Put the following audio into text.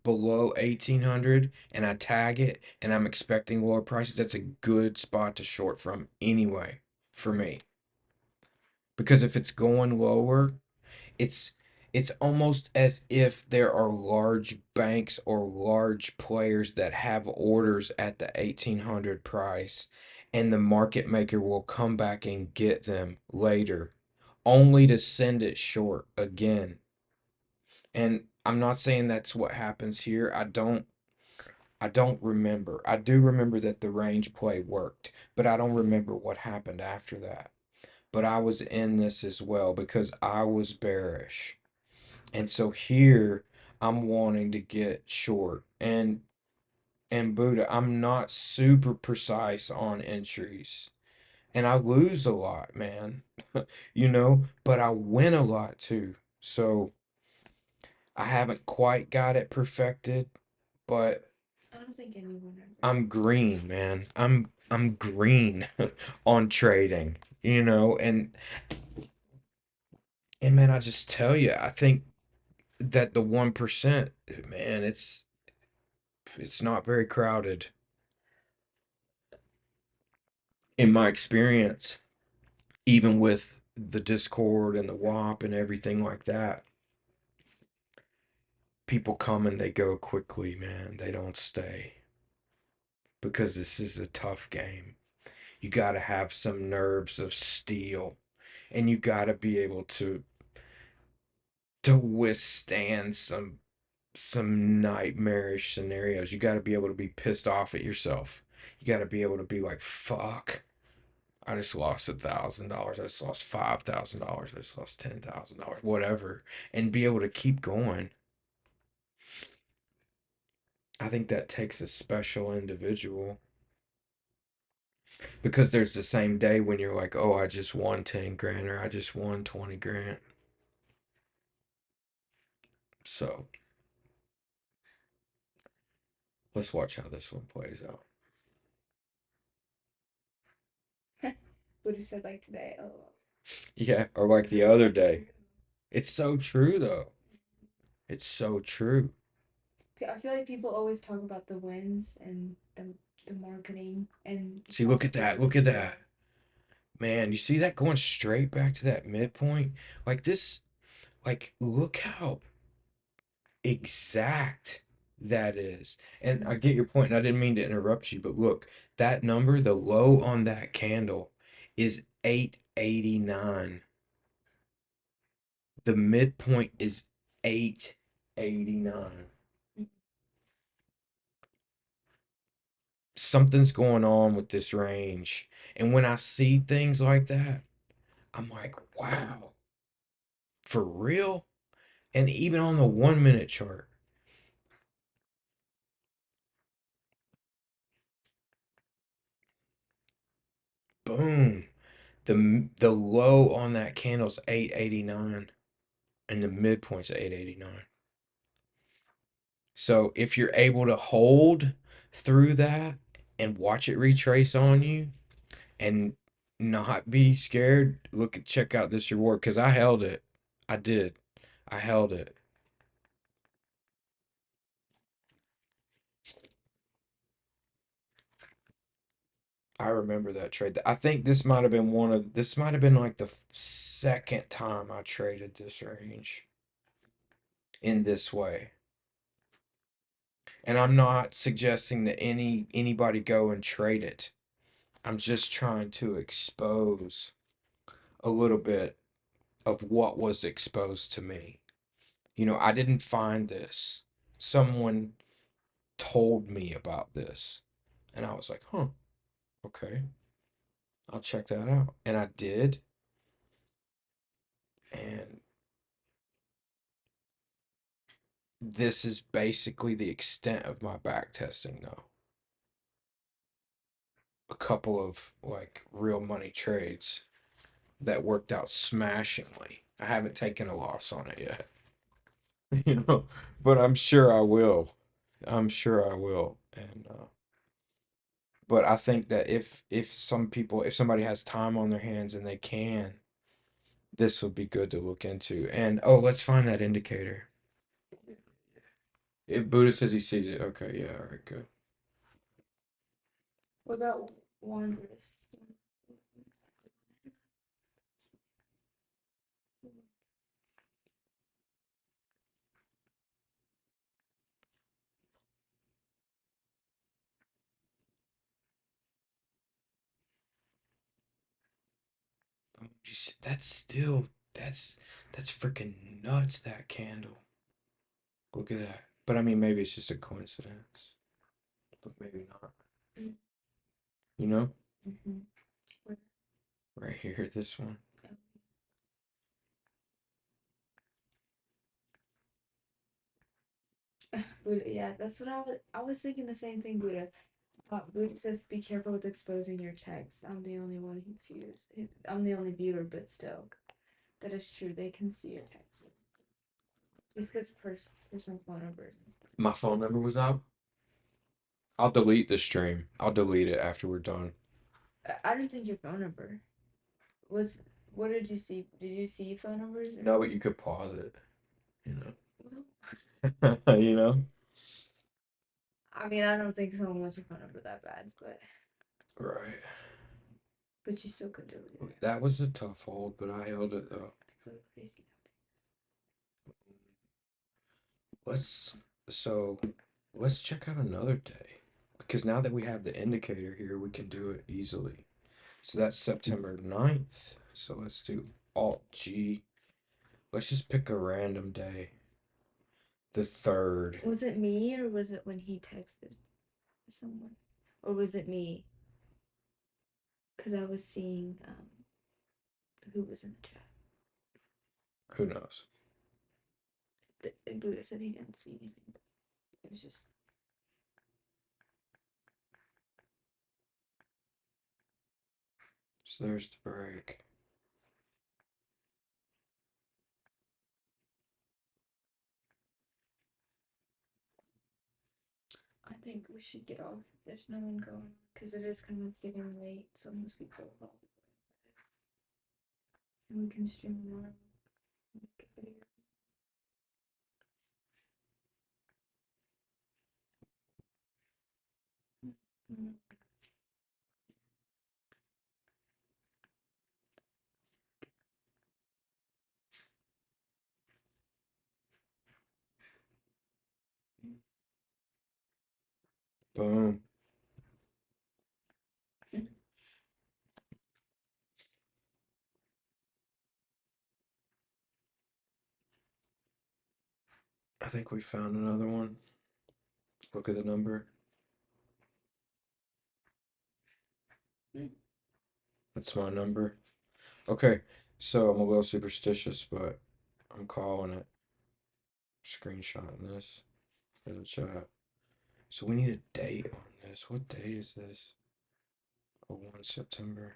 below 1800 and I tag it and I'm expecting lower prices, that's a good spot to short from anyway for me. Because if it's going lower, it's it's almost as if there are large banks or large players that have orders at the 1800 price and the market maker will come back and get them later only to send it short again. And I'm not saying that's what happens here. I don't remember. I do remember that the range play worked, but I don't remember what happened after that. But I was in this as well because I was bearish. And so here I'm wanting to get short. And Buddha, I'm not super precise on entries. And I lose a lot, man. But I win a lot too. So I haven't quite got it perfected, but I don't think anyone ever I'm does. green, man. I'm green on trading, and man, I just tell you, I think that the 1%, man, it's not very crowded in my experience, even with the Discord and the WAP and everything like that. People come and they go quickly, man. They don't stay because this is a tough game. You got to have some nerves of steel and you got to be able to withstand some nightmarish scenarios. You got to be able to be pissed off at yourself. You got to be able to be like, fuck, I just lost $1,000. I just lost $5,000. I just lost $10,000, whatever, and be able to keep going. I think that takes a special individual because there's the same day when you're like, oh, I just won 10 grand or I just won 20 grand. So let's watch how this one plays out. Would have said like today, oh, Yeah, or like the that's other so day. true. It's so true, though. It's so true. I feel like people always talk about the wins and the marketing and See, all look the at that. good Look things at they do. that. Man, you see that going straight back to that midpoint? Like this, like, look how exact that is. And I get your point, and I didn't mean to interrupt you, but look, that number, the low on that candle is 889. The midpoint is 889. Something's going on with this range. And when I see things like that, I'm like, wow, for real? And even on the 1 minute chart, boom, the low on that candle's 889 and the midpoint's 889. So if you're able to hold through that and watch it retrace on you and not be scared, check out this reward because I held it. I did. I held it. I remember that trade. I think this might have been like the second time I traded this range in this way. And I'm not suggesting that anybody go and trade it. I'm just trying to expose a little bit of what was exposed to me. I didn't find this. Someone told me about this. And I was like, huh, okay, I'll check that out. And I did. And this is basically the extent of my back testing, though. A couple of like real money trades that worked out smashingly. I haven't taken a loss on it yet, you know, but I'm sure I will. I'm sure I will. And but I think that if somebody has time on their hands and they can, this would be good to look into. And oh, let's find that indicator. If Buddha says he sees it, okay, yeah, all right, good. What about Wanderers? That's still that's freaking nuts. That candle. Look at that. But I mean, maybe it's just a coincidence, but maybe not. You know, Mm-hmm. right here, this one. Buddha, yeah, that's what I was thinking the same thing, Buddha. Buddha says be careful with exposing your text. I'm the only one who views. I'm the only viewer, but still, that is true. They can see your text. Just because personal phone numbers and stuff. My phone number was out. I'll delete the stream. I'll delete it after we're done. I don't think your phone number was. What did you see? Did you see phone numbers? No, but you could pause it. You Well, know. You know. I mean, I don't think someone wants your phone number that bad, Right. but you still could do it. That was a tough hold, but I held it though. People are crazy. Let's so let's check out another day because now that we have the indicator here, we can do it easily. So that's September 9th. So let's do Alt G. Let's just pick a random day. The 3rd. Was it me or was it when he texted someone, or was it me? Because I was seeing who was in the chat. Who knows? The Buddha said he didn't see anything. It was just So there's the break. I think we should get off. There's no one going because it is kind of getting late. So most people will probably and we can stream more. Make a video. Mm. Boom. I think we found another one. Look at the number. Mm. That's my number. Okay, so I'm a little superstitious, but I'm calling it. Screenshotting this for the chat. So we need a date on this. What day is this? Oh, 1 September.